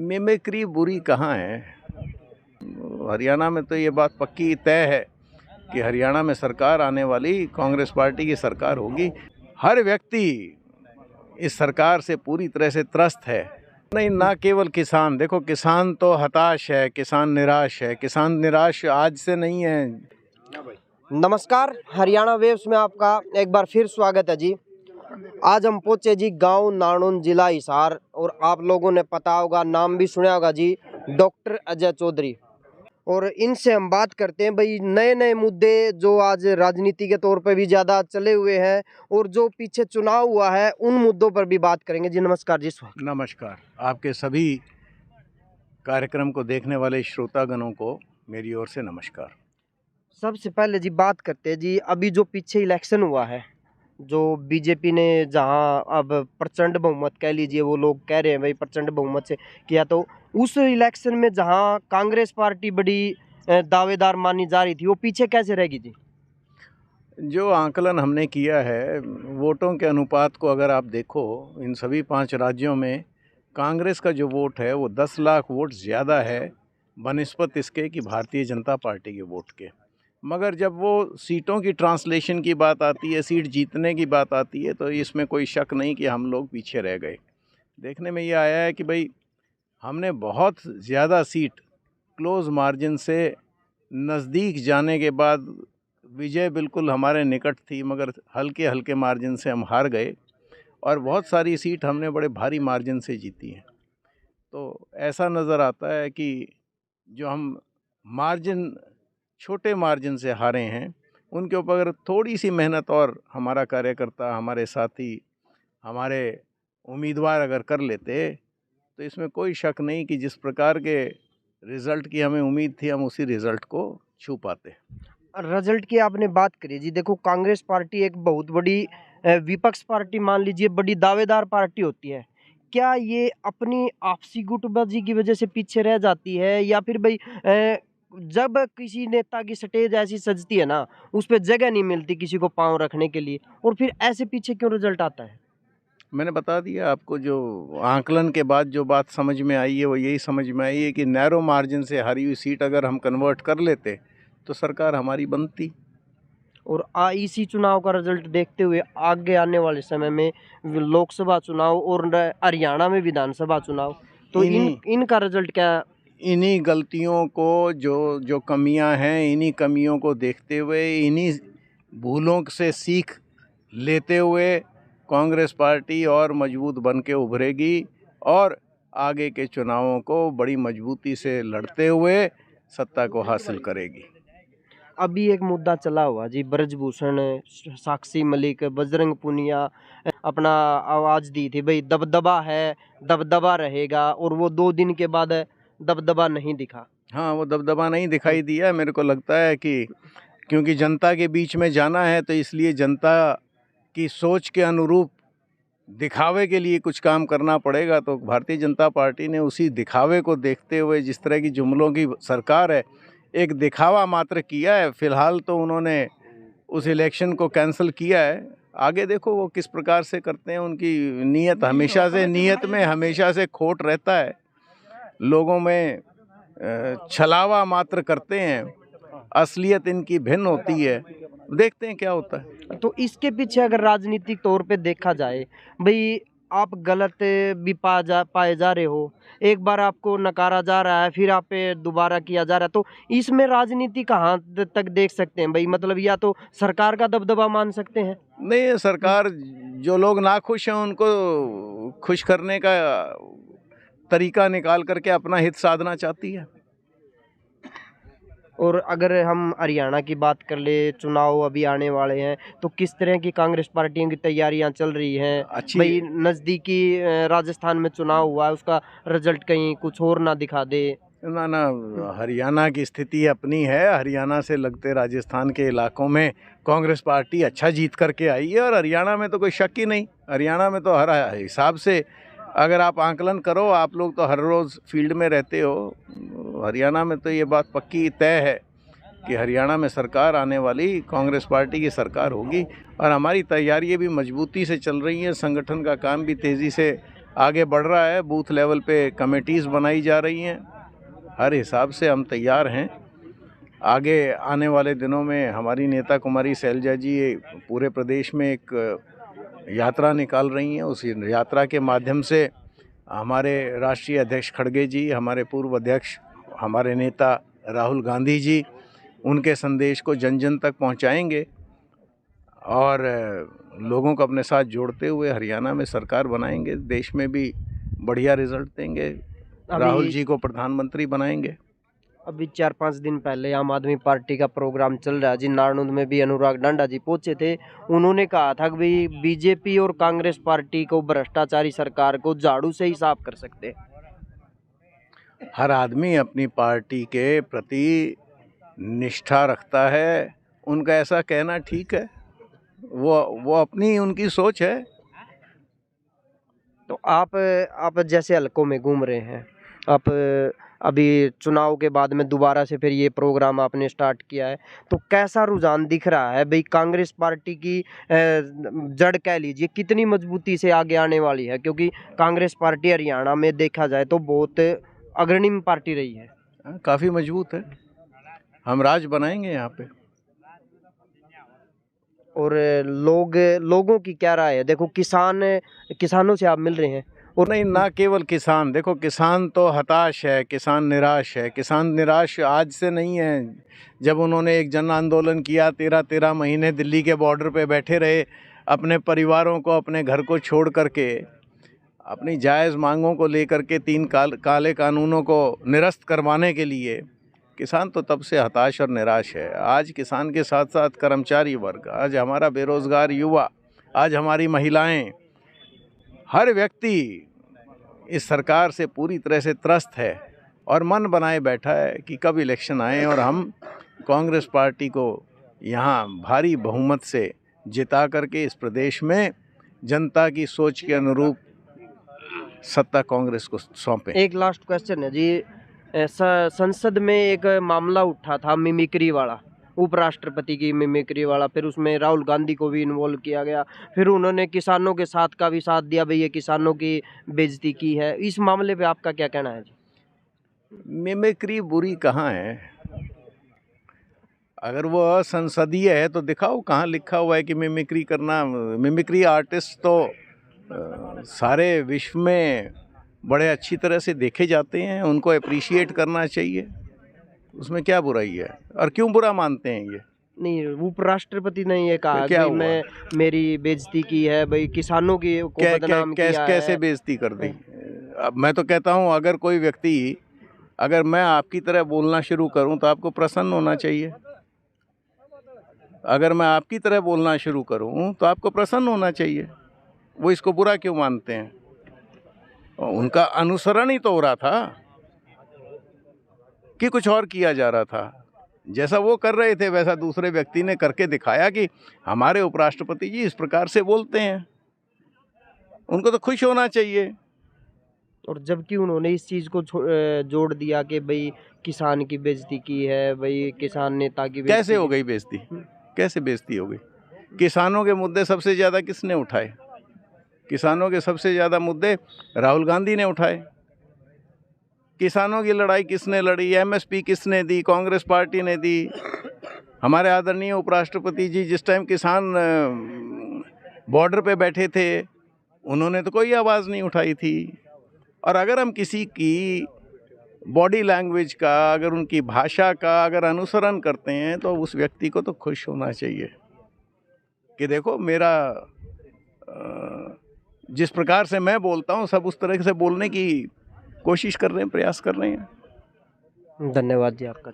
Mimicry बुरी कहाँ है। हरियाणा में तो ये बात पक्की तय है कि हरियाणा में सरकार आने वाली कांग्रेस पार्टी की सरकार होगी। हर व्यक्ति इस सरकार से पूरी तरह से त्रस्त है। नहीं, ना केवल किसान। देखो, किसान तो हताश है, किसान निराश है। किसान निराश आज से नहीं है। नमस्कार, हरियाणा वेव्स में आपका एक बार फिर स्वागत है जी। आज हम पहुंचे जी गांव नाणुन, जिला हिसार, और आप लोगों ने पता होगा, नाम भी सुना होगा जी, डॉक्टर अजय चौधरी। और इनसे हम बात करते हैं भाई नए नए मुद्दे जो आज राजनीति के तौर पे भी ज़्यादा चले हुए हैं और जो पीछे चुनाव हुआ है उन मुद्दों पर भी बात करेंगे जी। नमस्कार जी। नमस्कार। आपके सभी कार्यक्रम को देखने वाले श्रोतागणों को मेरी ओर से नमस्कार। सबसे पहले जी बात करते हैं जी, अभी जो पीछे इलेक्शन हुआ है, जो बीजेपी ने जहां अब प्रचंड बहुमत कह लीजिए, वो लोग कह रहे हैं भाई प्रचंड बहुमत से किया, तो उस इलेक्शन में जहां कांग्रेस पार्टी बड़ी दावेदार मानी जा रही थी, वो पीछे कैसे रहेगी जी? जो आंकलन हमने किया है, वोटों के अनुपात को अगर आप देखो, इन सभी 5 राज्यों में कांग्रेस का जो वोट है वो 10 लाख वोट ज़्यादा है बनिस्बत इसके कि भारतीय जनता पार्टी के वोट के। मगर जब वो सीटों की ट्रांसलेशन की बात आती है, सीट जीतने की बात आती है, तो इसमें कोई शक नहीं कि हम लोग पीछे रह गए। देखने में ये आया है कि भाई हमने बहुत ज़्यादा सीट क्लोज मार्जिन से नज़दीक जाने के बाद विजय बिल्कुल हमारे निकट थी, मगर हल्के हल्के मार्जिन से हम हार गए और बहुत सारी सीट हमने बड़े भारी मार्जिन से जीती हैं। तो ऐसा नज़र आता है कि जो हम मार्जिन छोटे मार्जिन से हारे हैं, उनके ऊपर अगर थोड़ी सी मेहनत और हमारा कार्यकर्ता, हमारे साथी, हमारे उम्मीदवार अगर कर लेते, तो इसमें कोई शक नहीं कि जिस प्रकार के रिज़ल्ट की हमें उम्मीद थी, हम उसी रिज़ल्ट को छू पाते। रिजल्ट की आपने बात करी जी, देखो कांग्रेस पार्टी एक बहुत बड़ी विपक्ष पार्टी, मान लीजिए बड़ी दावेदार पार्टी होती है। क्या ये अपनी आपसी गुटबाजी की वजह से पीछे रह जाती है, या फिर भाई जब किसी नेता की स्टेज ऐसी सजती है ना, उस पर जगह नहीं मिलती किसी को पांव रखने के लिए, और फिर ऐसे पीछे क्यों रिजल्ट आता है? मैंने बता दिया आपको, जो आंकलन के बाद जो बात समझ में आई है वो यही समझ में आई है कि नैरो मार्जिन से हारी हुई सीट अगर हम कन्वर्ट कर लेते तो सरकार हमारी बनती। और इसी चुनाव का रिजल्ट देखते हुए आगे आने वाले समय में लोकसभा चुनाव और हरियाणा में विधानसभा चुनाव, तो इनका रिजल्ट क्या? इन्हीं गलतियों को, जो कमियां हैं, इन्हीं कमियों को देखते हुए, इन्हीं भूलों से सीख लेते हुए कांग्रेस पार्टी और मजबूत बन के उभरेगी और आगे के चुनावों को बड़ी मजबूती से लड़ते हुए सत्ता को हासिल करेगी। अभी एक मुद्दा चला हुआ जी, ब्रजभूषण, साक्षी मलिक, बजरंग पुनिया अपना आवाज़ दी थी भाई दबदबा है, दबदबा रहेगा, और वो 2 दिन के बाद दबदबा नहीं दिखा। हाँ, वो दबदबा नहीं दिखाई दिया। मेरे को लगता है कि क्योंकि जनता के बीच में जाना है, तो इसलिए जनता की सोच के अनुरूप दिखावे के लिए कुछ काम करना पड़ेगा। तो भारतीय जनता पार्टी ने उसी दिखावे को देखते हुए, जिस तरह की जुमलों की सरकार है, एक दिखावा मात्र किया है। फ़िलहाल तो उन्होंने उस इलेक्शन को कैंसिल किया है। आगे देखो वो किस प्रकार से करते हैं। उनकी नीयत में हमेशा से खोट रहता है। लोगों में छलावा मात्र करते हैं, असलियत इनकी भिन्न होती है। देखते हैं क्या होता है। तो इसके पीछे अगर राजनीतिक तौर पे देखा जाए, भाई आप गलत भी पाए जा रहे हो, एक बार आपको नकारा जा रहा है, फिर आप पे दोबारा किया जा रहा है, तो इसमें राजनीति कहाँ तक देख सकते हैं भाई? मतलब या तो सरकार का दबदबा मान सकते हैं? नहीं, सरकार, जो लोग नाखुश हैं उनको खुश करने का तरीका निकाल करके अपना हित साधना चाहती है। और अगर हम हरियाणा की बात कर ले, चुनाव अभी आने वाले हैं, तो किस तरह की कांग्रेस पार्टियों की तैयारियां चल रही हैं? भाई नज़दीकी राजस्थान में चुनाव हुआ है, उसका रिजल्ट कहीं कुछ और ना दिखा दे। ना, हरियाणा की स्थिति अपनी है। हरियाणा से लगते राजस्थान के इलाकों में कांग्रेस पार्टी अच्छा जीत करके आई है और हरियाणा में तो कोई शक ही नहीं। हरियाणा में तो हर हिसाब से अगर आप आंकलन करो, आप लोग तो हर रोज़ फील्ड में रहते हो, हरियाणा में तो ये बात पक्की तय है कि हरियाणा में सरकार आने वाली कांग्रेस पार्टी की सरकार होगी। और हमारी तैयारियां भी मजबूती से चल रही हैं, संगठन का काम भी तेज़ी से आगे बढ़ रहा है। बूथ लेवल पे कमेटीज़ बनाई जा रही हैं। हर हिसाब से हम तैयार हैं। आगे आने वाले दिनों में हमारी नेता कुमारी शैलजा जी पूरे प्रदेश में एक यात्रा निकाल रही हैं। उस यात्रा के माध्यम से हमारे राष्ट्रीय अध्यक्ष खड़गे जी, हमारे पूर्व अध्यक्ष, हमारे नेता राहुल गांधी जी उनके संदेश को जन जन तक पहुंचाएंगे और लोगों को अपने साथ जोड़ते हुए हरियाणा में सरकार बनाएंगे। देश में भी बढ़िया रिजल्ट देंगे। राहुल जी को प्रधानमंत्री बनाएंगे। अभी 4-5 दिन पहले आम आदमी पार्टी का प्रोग्राम चल रहा है जी। नारनौंद में भी अनुराग डांडा जी पहुंचे थे। उन्होंने कहा था कि भाई बीजेपी और कांग्रेस पार्टी को, भ्रष्टाचारी सरकार को झाड़ू से ही साफ कर सकते हैं। हर आदमी अपनी पार्टी के प्रति निष्ठा रखता है। उनका ऐसा कहना ठीक है, वो अपनी उनकी सोच है। तो आप जैसे हलकों में घूम रहे हैं, आप अभी चुनाव के बाद में दोबारा से फिर ये प्रोग्राम आपने स्टार्ट किया है, तो कैसा रुझान दिख रहा है भाई? कांग्रेस पार्टी की जड़ कह लीजिए कितनी मजबूती से आगे आने वाली है? क्योंकि कांग्रेस पार्टी हरियाणा में देखा जाए तो बहुत अग्रणी पार्टी रही है। काफ़ी मजबूत है। हम राज बनाएंगे यहाँ पे। और लोगों की क्या राय है? देखो किसानों से आप मिल रहे हैं और नहीं, ना केवल किसान। देखो, किसान तो हताश है, किसान निराश है। किसान निराश आज से नहीं है। जब उन्होंने एक जन आंदोलन किया, 13 महीने दिल्ली के बॉर्डर पे बैठे रहे, अपने परिवारों को, अपने घर को छोड़ करके, अपनी जायज़ मांगों को लेकर के 3 काले कानूनों को निरस्त करवाने के लिए, किसान तो तब से हताश और निराश है। आज किसान के साथ साथ कर्मचारी वर्ग, आज हमारा बेरोज़गार युवा, आज हमारी महिलाएं, हर व्यक्ति इस सरकार से पूरी तरह से त्रस्त है और मन बनाए बैठा है कि कब इलेक्शन आए और हम कांग्रेस पार्टी को यहाँ भारी बहुमत से जिता करके इस प्रदेश में जनता की सोच के अनुरूप सत्ता कांग्रेस को सौंपें। एक लास्ट क्वेश्चन है जी। संसद में एक मामला उठा था मिमिक्री वाला, उपराष्ट्रपति की मिमिक्री वाला। फिर उसमें राहुल गांधी को भी इन्वॉल्व किया गया। फिर उन्होंने किसानों के साथ का भी साथ दिया, भाई ये किसानों की बेइज्जती की है। इस मामले पे आपका क्या कहना है जी? मिमिक्री बुरी कहाँ है? अगर वो असंसदीय है तो दिखाओ कहाँ लिखा हुआ है कि मिमिक्री करना। मिमिक्री आर्टिस्ट तो सारे विश्व में बड़े अच्छी तरह से देखे जाते हैं। उनको अप्रिशिएट करना चाहिए। उसमें क्या बुराई है और क्यों बुरा मानते हैं ये? नहीं, उपराष्ट्रपति ने ये कहा क्या कि मेरी बेइज्जती की है, भाई किसानों की को बदनाम किया कैसे है। बेइज्जती कर दी? अब मैं तो कहता हूँ, अगर कोई व्यक्ति, अगर मैं आपकी तरह बोलना शुरू करूँ तो आपको प्रसन्न होना चाहिए। अगर मैं आपकी तरह बोलना शुरू करूँ तो आपको प्रसन्न होना चाहिए। वो इसको बुरा क्यों मानते हैं? उनका अनुसरण ही तो हो रहा था कि कुछ और किया जा रहा था। जैसा वो कर रहे थे वैसा दूसरे व्यक्ति ने करके दिखाया कि हमारे उपराष्ट्रपति जी इस प्रकार से बोलते हैं। उनको तो खुश होना चाहिए। और जबकि उन्होंने इस चीज़ को जोड़ दिया कि भाई किसान की बेइज्जती की है, भाई किसान नेता की बेइज्जती। कैसे हो गई बेइज्जती? कैसे बेइज्जती हो गई? किसानों के मुद्दे सबसे ज़्यादा किसने उठाए? किसानों के सबसे ज़्यादा मुद्दे राहुल गांधी ने उठाए। किसानों की लड़ाई किसने लड़ी? एमएसपी किसने दी? कांग्रेस पार्टी ने दी। हमारे आदरणीय उपराष्ट्रपति जी जिस टाइम किसान बॉर्डर पे बैठे थे, उन्होंने तो कोई आवाज़ नहीं उठाई थी। और अगर हम किसी की बॉडी लैंग्वेज का, अगर उनकी भाषा का अगर अनुसरण करते हैं तो उस व्यक्ति को तो खुश होना चाहिए कि देखो, मेरा जिस प्रकार से मैं बोलता हूँ सब उस तरह से बोलने की कोशिश कर रहे हैं, प्रयास कर रहे हैं। धन्यवाद जी आपका।